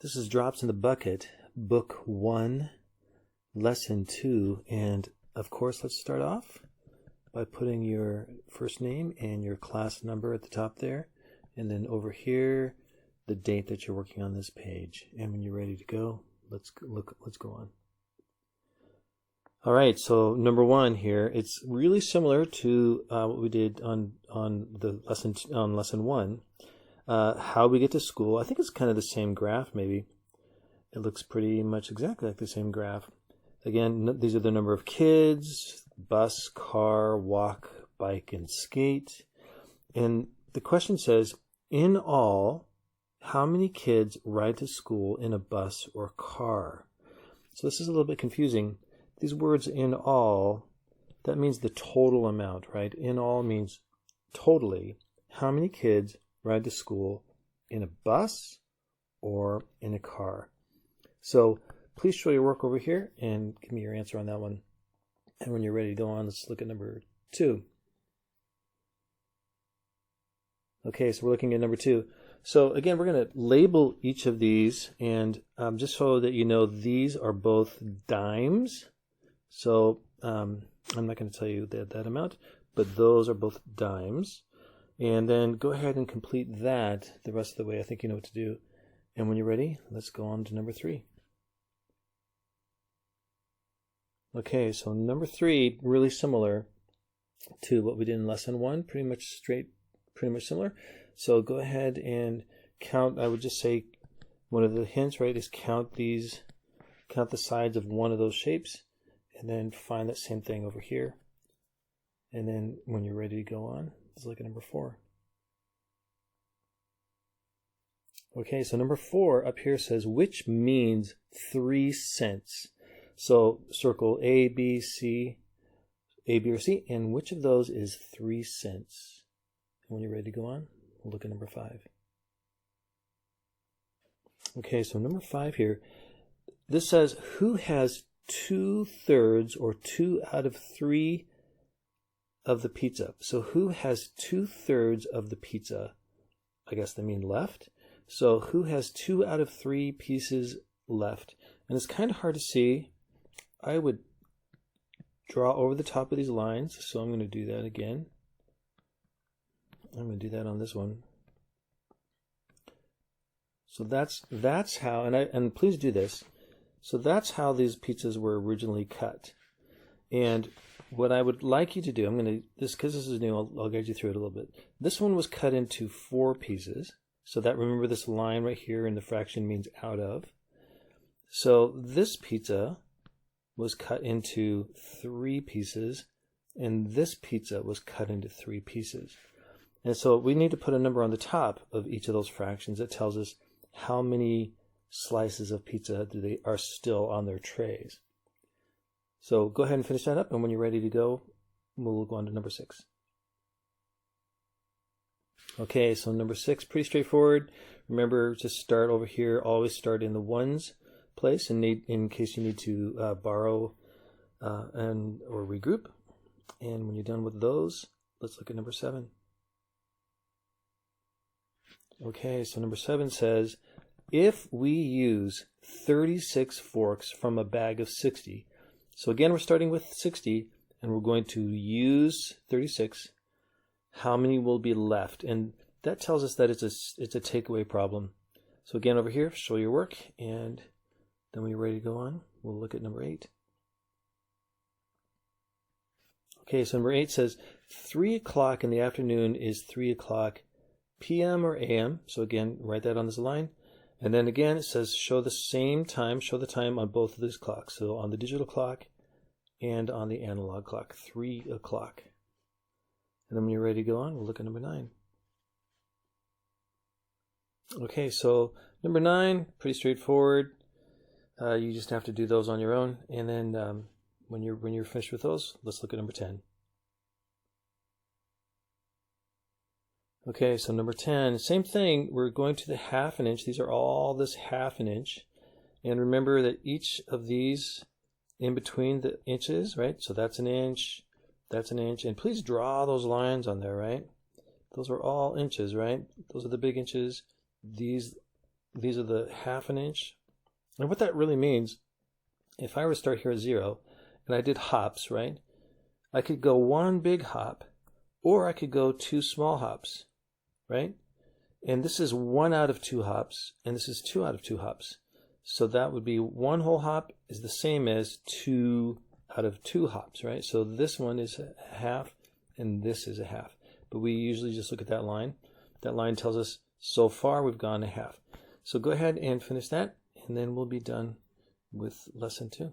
This is Drops in the Bucket, Book 1, Lesson 2, and of course let's start off by putting your first name and your class number at the top there, and then over here the date that you're working on this page. And when you're ready to go, let's go on. All right, so number 1 here, it's really similar to what we did on lesson 1. How we get to school. I think it's kind of the same graph, maybe. It looks pretty much exactly like the same graph. Again, these are the number of kids: bus, car, walk, bike, and skate. And the question says, in all, how many kids ride to school in a bus or car? So this is a little bit confusing. These words, in all, that means the total amount, right? In all means totally. How many kids ride to school in a bus or in a car? So please show your work over here and give me your answer on that one. And when you're ready to go on, let's look at number 2. Okay, so we're looking at number 2. So again, we're going to label each of these, and just so that you know, these are both dimes. So I'm not going to tell you that amount, but those are both dimes. And then go ahead and complete that the rest of the way. I think you know what to do. And when you're ready, let's go on to number 3. Okay, so number 3, really similar to what we did in lesson 1, pretty much similar. So go ahead and count. I would just say one of the hints, right, is count the sides of one of those shapes, and then find that same thing over here. And then when you're ready to go on, let's look at number 4. Okay, so number 4 up here says, which means 3 cents. So circle A, B, C, A, B, or C, and which of those is 3 cents? And when you're ready to go on, we'll look at number 5. Okay, so number 5 here, this says, who has 2/3 or 2 out of 3 of the pizza? So who has 2/3 of the pizza? I guess they mean left. So who has 2 out of 3 pieces left? And it's kind of hard to see. I would draw over the top of these lines, so I'm going to do that again. I'm going to do that on this one. So that's how, and please do this. So that's how these pizzas were originally cut. And what I would like you to do, because this is new, I'll guide you through it a little bit. This one was cut into 4 pieces. So that, remember, this line right here in the fraction means out of. So this pizza was cut into 3 pieces, and this pizza was cut into 3 pieces. And so we need to put a number on the top of each of those fractions that tells us how many slices of pizza are still on their trays. So go ahead and finish that up, and when you're ready to go, we'll go on to number 6. Okay, so number 6, pretty straightforward. Remember to start over here, always start in the ones place in case you need to borrow or regroup. And when you're done with those, let's look at number 7. Okay, so number 7 says, if we use 36 forks from a bag of 60, so again, we're starting with 60, and we're going to use 36, how many will be left? And that tells us that it's a takeaway problem. So again, over here, show your work, and then when you're ready to go on, we'll look at number 8. Okay, so number 8 says 3 o'clock in the afternoon is 3 o'clock p.m. or a.m. So again, write that on this line. And then again, it says show the time on both of these clocks. So on the digital clock and on the analog clock, 3 o'clock. And then when you're ready to go on, we'll look at number 9. Okay, so number 9, pretty straightforward. You just have to do those on your own. And then when you're finished with those, let's look at number 10. Okay, so number 10, same thing. We're going to the 1/2 inch. These are all this 1/2 inch. And remember that each of these in between the inches, right? So that's an inch, that's an inch. And please draw those lines on there, right? Those are all inches, right? Those are the big inches. These these are the half an inch. And what that really means, if I were to start here at 0 and I did hops, right? I could go one big hop, or I could go two small hops, right? And this is 1 out of 2 hops, and this is 2 out of 2 hops. So that would be 1 whole hop is the same as 2 out of 2 hops, right? So this one is a half, and this is a half. But we usually just look at that line. That line tells us so far we've gone a half. So go ahead and finish that, and then we'll be done with lesson 2.